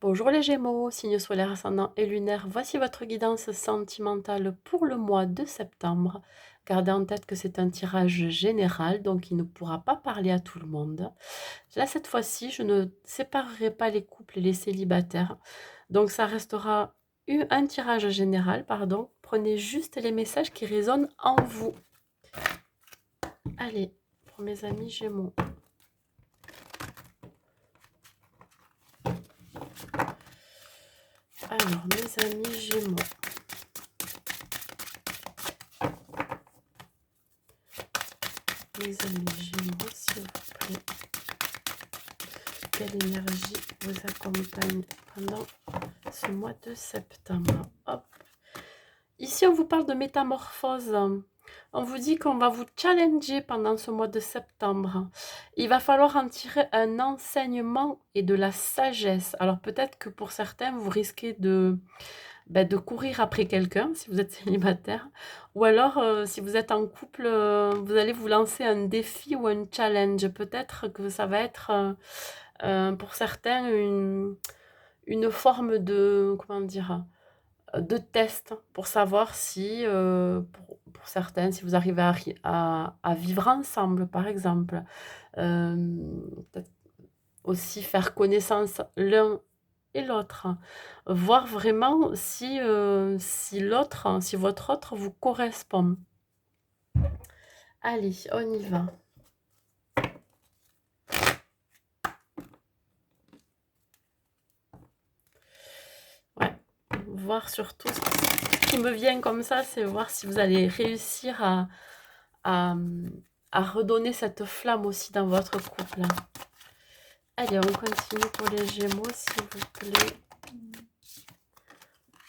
Bonjour les Gémeaux, signe solaire ascendant et lunaire, voici votre guidance sentimentale pour le mois de septembre. Gardez en tête que c'est un tirage général, donc il ne pourra pas parler à tout le monde. Là, cette fois-ci, je ne séparerai pas les couples et les célibataires. Donc ça restera un tirage général, pardon. Prenez juste les messages qui résonnent en vous. Allez, pour mes amis Gémeaux. Alors, mes amis Gémeaux. Mes amis Gémeaux, s'il vous plaît. Quelle énergie vous accompagne pendant ce mois de septembre? Hop. Ici, on vous parle de métamorphose. On vous dit qu'on va vous challenger pendant ce mois de septembre. Il va falloir en tirer un enseignement et de la sagesse. Alors peut-être que pour certains, vous risquez de courir après quelqu'un si vous êtes célibataire. Ou alors, si vous êtes en couple, vous allez vous lancer un défi ou un challenge. Peut-être que ça va être pour certains une forme de, comment dire, de test pour savoir si, pour certains, si vous arrivez à vivre ensemble, par exemple. Peut-être aussi faire connaissance l'un et l'autre. Voir vraiment si l'autre, si votre autre vous correspond. Allez, on y va. Ouais, voir surtout ce qui me vient comme ça, c'est voir si vous allez réussir à, à redonner cette flamme aussi dans votre couple. Allez, on continue pour les Gémeaux, s'il vous plaît.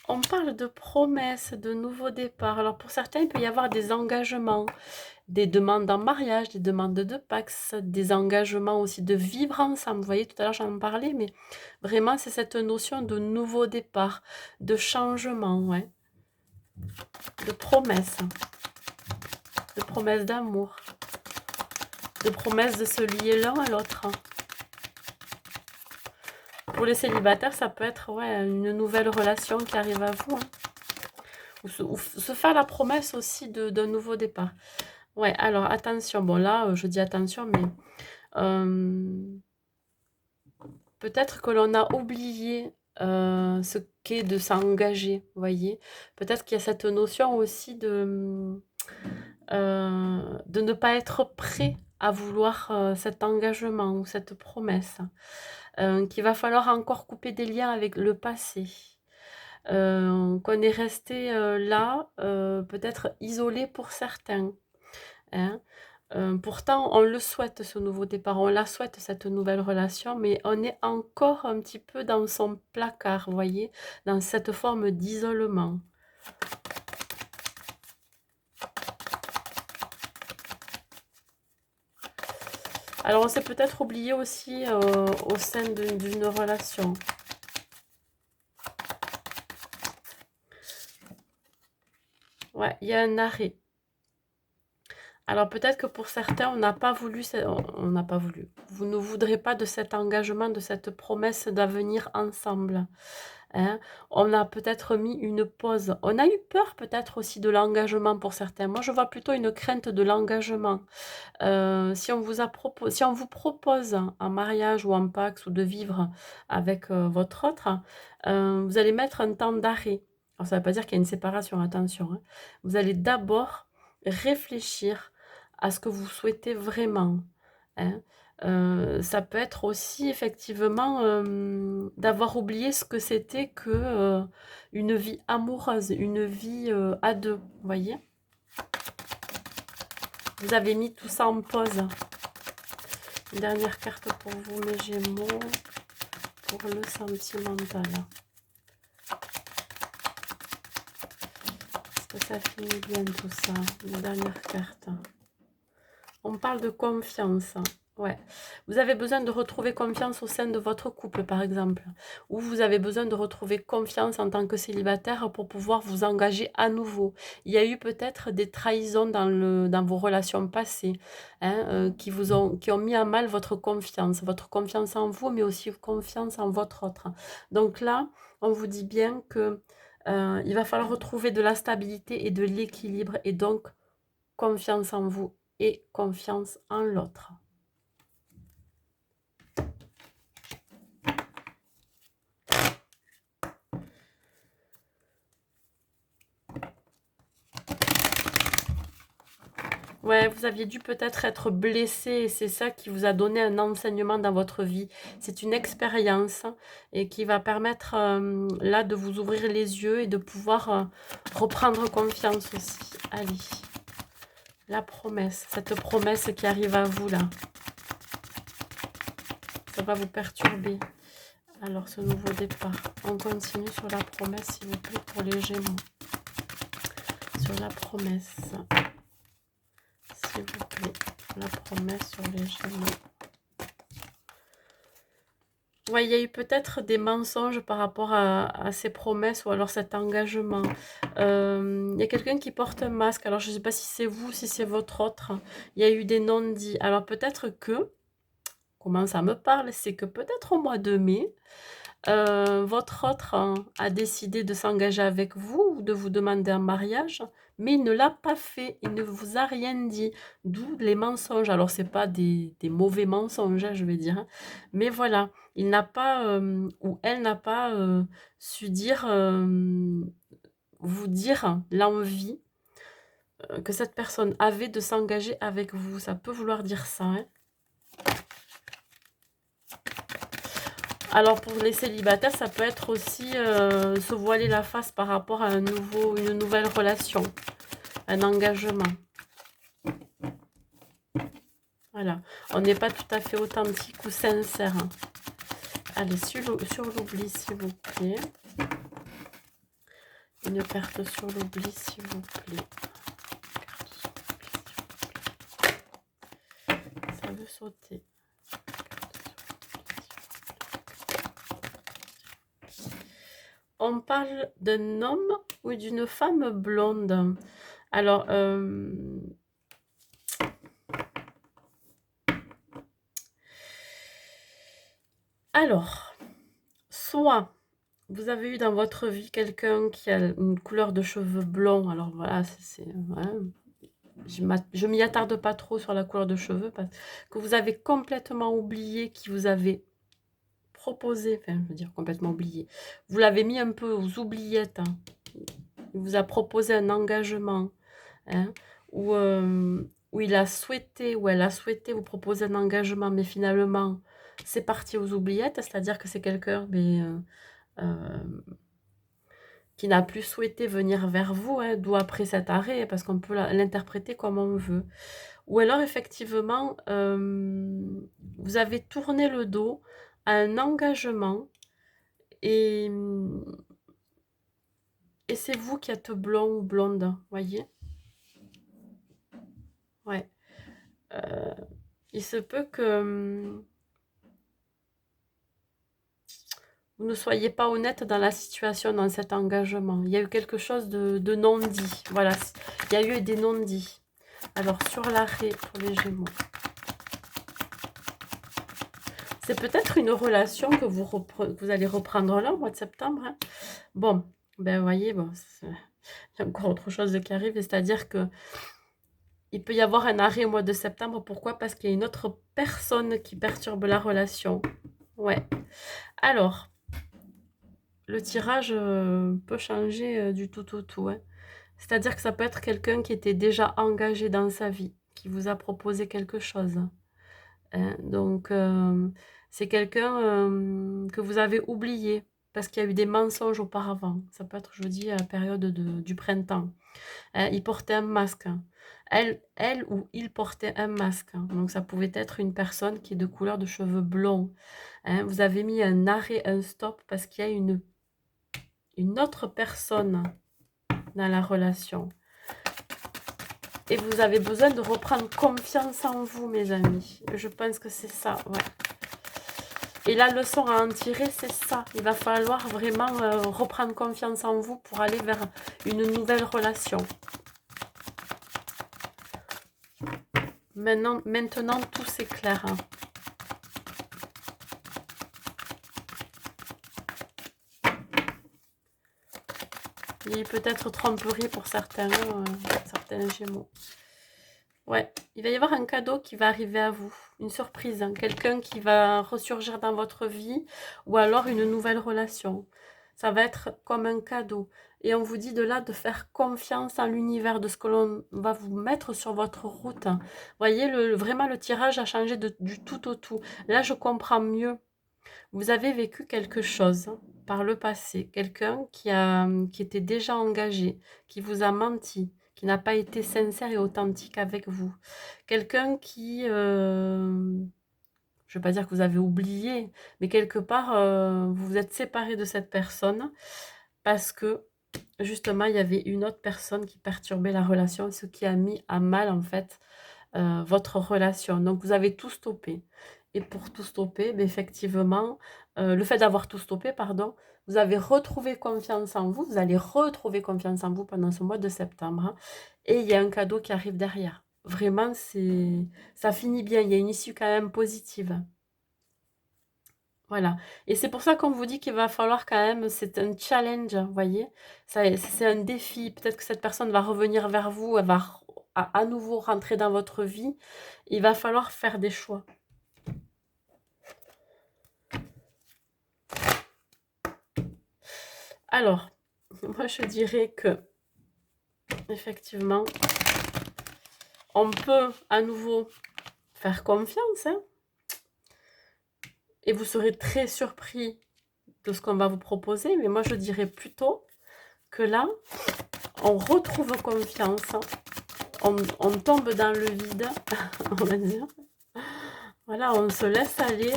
On parle de promesses, de nouveaux départs. Alors pour certains, il peut y avoir des engagements, des demandes en mariage, des demandes de Pax, des engagements aussi de vivre ensemble. Vous voyez, tout à l'heure j'en parlais, mais vraiment c'est cette notion de nouveau départ, de changement, ouais, de promesses d'amour, de promesses de se lier l'un à l'autre. Pour les célibataires, ça peut être ouais, une nouvelle relation qui arrive à vous. Hein. Ou se faire la promesse aussi d'un nouveau départ. Ouais, alors attention. Bon là, je dis attention, mais peut-être que l'on a oublié ce qu'est de s'engager, vous voyez. Peut-être qu'il y a cette notion aussi de ne pas être prêt à vouloir cet engagement ou cette promesse. Qu'il va falloir encore couper des liens avec le passé. Qu'on est resté là, peut-être isolé pour certains. Hein. Pourtant, on le souhaite, ce nouveau départ, on la souhaite, cette nouvelle relation, mais on est encore un petit peu dans son placard, vous voyez, dans cette forme d'isolement. Alors, on s'est peut-être oublié aussi au sein d'une relation. Ouais, il y a un arrêt. Alors peut-être que pour certains, on n'a pas voulu, on n'a pas voulu. Vous ne voudrez pas de cet engagement, de cette promesse d'avenir ensemble. Hein. On a peut-être mis une pause. On a eu peur peut-être aussi de l'engagement pour certains. Moi, je vois plutôt une crainte de l'engagement. Si on si on vous propose un mariage ou un pax ou de vivre avec votre autre, vous allez mettre un temps d'arrêt. Alors ça ne veut pas dire qu'il y a une séparation, attention. Hein. Vous allez d'abord réfléchir à ce que vous souhaitez vraiment. Hein. Ça peut être aussi effectivement d'avoir oublié ce que c'était que une vie amoureuse, une vie à deux, vous voyez. Vous avez mis tout ça en pause. Une dernière carte pour vous, mes Gémeaux, pour le sentimental. Est-ce que ça finit bien tout ça? Une dernière carte. On parle de confiance. Ouais. Vous avez besoin de retrouver confiance au sein de votre couple, par exemple. Ou vous avez besoin de retrouver confiance en tant que célibataire pour pouvoir vous engager à nouveau. Il y a eu peut-être des trahisons dans vos relations passées, hein, qui ont mis à mal votre confiance en vous, mais aussi confiance en votre autre. Donc là, on vous dit bien que il va falloir retrouver de la stabilité et de l'équilibre, et donc confiance en vous et confiance en l'autre. Ouais, vous aviez dû peut-être être blessé et c'est ça qui vous a donné un enseignement dans votre vie. C'est une expérience et qui va permettre là de vous ouvrir les yeux et de pouvoir reprendre confiance aussi. Allez, la promesse, cette promesse qui arrive à vous là, ça va vous perturber. Alors ce nouveau départ, on continue sur la promesse s'il vous plaît pour les Gémeaux. Sur la promesse, s'il vous plaît, la promesse sur les Gémeaux. Ouais, il y a eu peut-être des mensonges par rapport à ces promesses ou alors cet engagement. Il y a quelqu'un qui porte un masque. Alors, je ne sais pas si c'est vous, si c'est votre autre. Il y a eu des non-dits. Alors, peut-être que, comment ça me parle, c'est que peut-être au mois de mai, votre autre a décidé de s'engager avec vous ou de vous demander un mariage, mais il ne l'a pas fait, il ne vous a rien dit, d'où les mensonges. Alors, c'est pas des mauvais mensonges, hein, je vais dire, hein, mais voilà, il n'a pas, ou elle n'a pas su dire, vous dire l'envie que cette personne avait de s'engager avec vous. Ça peut vouloir dire ça, hein. Alors pour les célibataires, ça peut être aussi se voiler la face par rapport à une nouvelle relation, un engagement. Voilà, on n'est pas tout à fait authentique ou sincère. Allez, sur l'oubli, s'il vous plaît. Une carte sur l'oubli, s'il vous plaît. Ça veut sauter. On parle d'un homme ou d'une femme blonde. Alors, soit vous avez eu dans votre vie quelqu'un qui a une couleur de cheveux blonds. Alors voilà, je m'y attarde pas trop sur la couleur de cheveux parce que vous avez complètement oublié qui vous avait proposé, enfin je veux dire complètement oublié. Vous l'avez mis un peu aux oubliettes, hein. Il vous a proposé un engagement, hein, où il a souhaité, ou elle a souhaité vous proposer un engagement, mais finalement c'est parti aux oubliettes, c'est-à-dire que c'est quelqu'un qui n'a plus souhaité venir vers vous, hein, d'où après cet arrêt, parce qu'on peut l'interpréter comme on veut. Ou alors effectivement, vous avez tourné le dos à un engagement et, et c'est vous qui êtes blond ou blonde, voyez? Ouais. Il se peut que vous ne soyez pas honnête dans la situation, dans cet engagement. Il y a eu quelque chose de non-dit. Voilà, il y a eu des non-dits. Alors, sur l'arrêt pour les Gémeaux. C'est peut-être une relation que vous allez reprendre là, au mois de septembre, hein. Bon, ben vous voyez, bon, il y a encore autre chose qui arrive, c'est-à-dire que il peut y avoir un arrêt au mois de septembre. Pourquoi? Parce qu'il y a une autre personne qui perturbe la relation. Ouais. Alors, le tirage peut changer du tout au tout, hein. C'est-à-dire que ça peut être quelqu'un qui était déjà engagé dans sa vie, qui vous a proposé quelque chose, hein. Donc, c'est quelqu'un que vous avez oublié parce qu'il y a eu des mensonges auparavant. Ça peut être, je vous dis, à la période du printemps. Il portait un masque. Elle ou il portait un masque. Donc, ça pouvait être une personne qui est de couleur de cheveux blonds, hein. Vous avez mis un arrêt, un stop parce qu'il y a une autre personne dans la relation. Et vous avez besoin de reprendre confiance en vous, mes amis. Je pense que c'est ça, ouais. Et la leçon à en tirer, c'est ça. Il va falloir vraiment reprendre confiance en vous pour aller vers une nouvelle relation. Maintenant tout s'éclaire. Hein. Il est peut-être tromperie pour certains Gémeaux. Ouais, il va y avoir un cadeau qui va arriver à vous, une surprise, hein. Quelqu'un qui va ressurgir dans votre vie ou alors une nouvelle relation. Ça va être comme un cadeau. Et on vous dit de là de faire confiance en l'univers, de ce que l'on va vous mettre sur votre route. Vous voyez, vraiment le tirage a changé du tout au tout. Là, je comprends mieux. Vous avez vécu quelque chose par le passé, quelqu'un qui était déjà engagé, qui vous a menti, qui n'a pas été sincère et authentique avec vous. Quelqu'un qui, je ne veux pas dire que vous avez oublié, mais quelque part, vous vous êtes séparé de cette personne parce que justement, il y avait une autre personne qui perturbait la relation, ce qui a mis à mal en fait votre relation. Donc, vous avez tout stoppé. Et pour tout stopper, ben, effectivement, le fait d'avoir tout stoppé, pardon, vous avez retrouvé confiance en vous. Vous allez retrouver confiance en vous pendant ce mois de septembre. Hein, et il y a un cadeau qui arrive derrière. Vraiment, ça finit bien. Il y a une issue quand même positive. Voilà. Et c'est pour ça qu'on vous dit qu'il va falloir quand même, c'est un challenge, vous voyez. C'est un défi. Peut-être que cette personne va revenir vers vous, elle va à nouveau rentrer dans votre vie. Il va falloir faire des choix. Alors, moi je dirais que, effectivement, on peut à nouveau faire confiance, hein, et vous serez très surpris de ce qu'on va vous proposer, mais moi je dirais plutôt que là, on retrouve confiance, hein, on tombe dans le vide, on va dire. Voilà, on se laisse aller,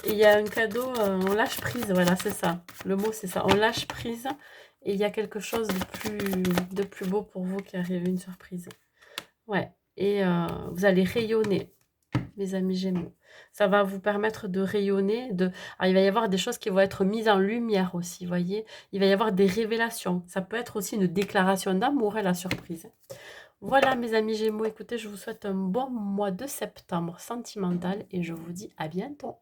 et il y a un cadeau, on lâche prise, voilà, c'est ça. Le mot, c'est ça, on lâche prise, et il y a quelque chose de plus beau pour vous qui arrive, une surprise. Ouais, et vous allez rayonner, mes amis Gémeaux. Ça va vous permettre de rayonner. Alors, il va y avoir des choses qui vont être mises en lumière aussi, vous voyez. Il va y avoir des révélations. Ça peut être aussi une déclaration d'amour et la surprise. Voilà, mes amis Gémeaux, écoutez, je vous souhaite un bon mois de septembre sentimental et je vous dis à bientôt.